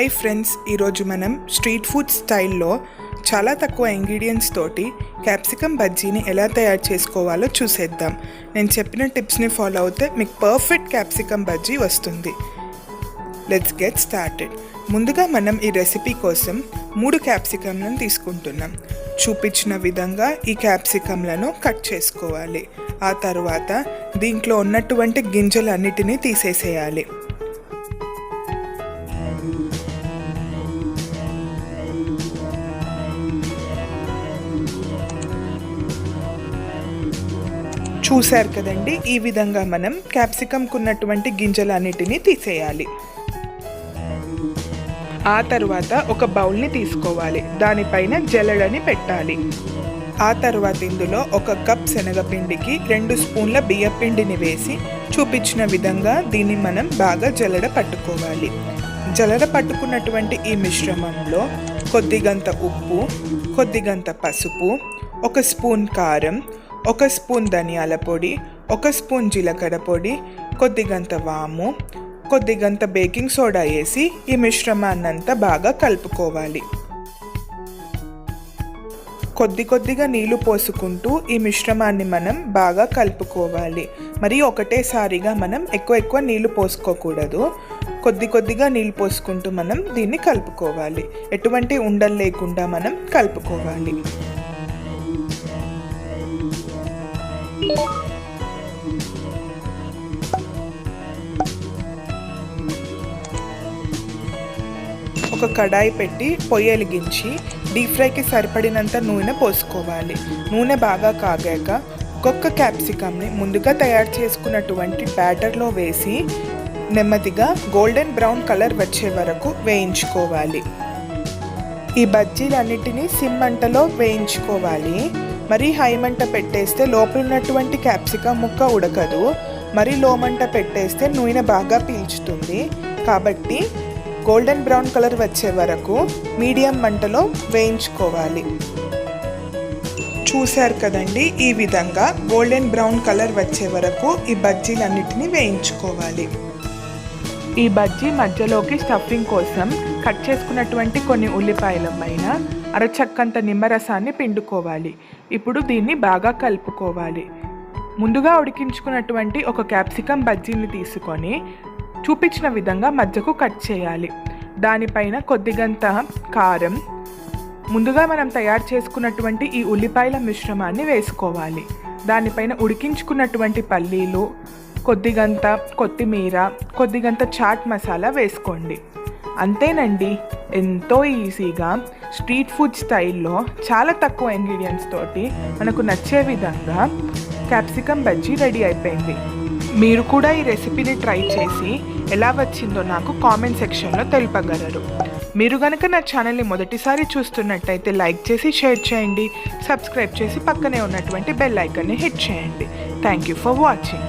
Hi friends, ఈరోజు మనం street food స్టైల్లో చాలా తక్కువ ఇంగ్రీడియంట్స్ తోటి క్యాప్సికమ్ బజ్జీని ఎలా తయారు చేసుకోవాలో చూసేద్దాం. నేను చెప్పిన టిప్స్ని ఫాలో అవుతే మీకు పర్ఫెక్ట్ క్యాప్సికమ్ బజ్జీ వస్తుంది. Let's get started. ముందుగా మనం ఈ రెసిపీ కోసం 3 క్యాప్సికమ్లను తీసుకుంటున్నాం. చూపించిన విధంగా ఈ క్యాప్సికమ్లను కట్ చేసుకోవాలి. ఆ తర్వాత దీంట్లో ఉన్నటువంటి గింజలన్నిటినీ తీసేసేయాలి. చూశారు కదండి, ఈ విధంగా మనం క్యాప్సికమ్కు ఉన్నటువంటి గింజలన్నిటినీ తీసేయాలి. ఆ తర్వాత ఒక బౌల్ని తీసుకోవాలి, దానిపైన జల్లెడని పెట్టాలి. ఆ తర్వాత ఇందులో 1 కప్ శనగపిండికి 2 స్పూన్ల బియ్యపిండిని వేసి చూపించిన విధంగా దీన్ని మనం బాగా జల్లెడ పట్టుకోవాలి. జల్లెడ పట్టుకున్నటువంటి ఈ మిశ్రమంలో కొద్దిగంత ఉప్పు, కొద్దిగంత పసుపు, 1 స్పూన్ కారం, 1 స్పూన్ ధనియాల పొడి, 1 స్పూన్ జీలకర్ర పొడి, కొద్దిగంత వాము, కొద్దిగంత బేకింగ్ సోడా వేసి ఈ మిశ్రమాన్నంతా బాగా కలుపుకోవాలి. కొద్దిగా నీళ్లు పోసుకుంటూ ఈ మిశ్రమాన్ని మనం బాగా కలుపుకోవాలి. మరి ఒకటేసారిగా మనం ఎక్కువ నీళ్లు పోసుకోకూడదు. కొద్దిగా నీళ్లు పోసుకుంటూ మనం దీన్ని కలుపుకోవాలి. ఎటువంటి ఉండలు లేకుండా మనం కలుపుకోవాలి. ఒక కడాయి పెట్టి పొయ్యి వెలిగించి డీప్ ఫ్రైకి సరిపడినంత నూనె పోసుకోవాలి. నూనె బాగా కాగాక ఒక్కొక్క క్యాప్సికమ్ని ముందుగా తయారు చేసుకున్నటువంటి బ్యాటర్లో వేసి నెమ్మదిగా గోల్డెన్ బ్రౌన్ కలర్ వచ్చే వరకు వేయించుకోవాలి. ఈ బజ్జీలన్నిటినీ సిమ్ మంటలో వేయించుకోవాలి. మరీ హై మంట పెట్టేస్తే లోపల ఉన్నటువంటి క్యాప్సికమ్ ముక్క ఉడకదు. మరీ లో మంట పెట్టేస్తే నూనె బాగా పీల్చుతుంది. కాబట్టి గోల్డెన్ బ్రౌన్ కలర్ వచ్చే వరకు మీడియం మంటలో వేయించుకోవాలి. చూశారు కదండి, ఈ విధంగా గోల్డెన్ బ్రౌన్ కలర్ వచ్చే వరకు ఈ బజ్జీలన్నిటిని వేయించుకోవాలి. ఈ బజ్జీ మధ్యలోకి స్టఫింగ్ కోసం కట్ చేసుకున్నటువంటి కొన్ని ఉల్లిపాయల పైన అరచక్కంత నిమ్మరసాన్ని పిండుకోవాలి. ఇప్పుడు దీన్ని బాగా కలుపుకోవాలి. ముందుగా ఉడికించుకున్నటువంటి 1 క్యాప్సికమ్ బజ్జీని తీసుకొని చూపించిన విధంగా మధ్యకు కట్ చేయాలి. దానిపైన కొద్దిగంత కారం, ముందుగా మనం తయారు చేసుకున్నటువంటి ఈ ఉల్లిపాయల మిశ్రమాన్ని వేసుకోవాలి. దానిపైన ఉడికించుకున్నటువంటి పల్లీలు, కొద్దిగంత కొత్తిమీర, కొద్దిగంత చాట్ మసాలా వేసుకోండి. అంతేనండి, ఎంతో ఈజీగా స్ట్రీట్ ఫుడ్ స్టైల్లో చాలా తక్కువ ఇంగ్రీడియంట్స్ తోటి మనకు నచ్చే విధంగా క్యాప్సికమ్ బజ్జీ రెడీ అయిపోయింది. మీరు కూడా ఈ రెసిపీని ట్రై చేసి ఎలా వచ్చిందో నాకు కామెంట్ సెక్షన్లో తెలుపగలరు. మీరు కనుక నా ఛానల్ని మొదటిసారి చూస్తున్నట్టయితే లైక్ చేసి షేర్ చేయండి. సబ్స్క్రైబ్ చేసి పక్కనే ఉన్నటువంటి బెల్ ఐకాన్ని హిట్ చేయండి. Thank you for watching.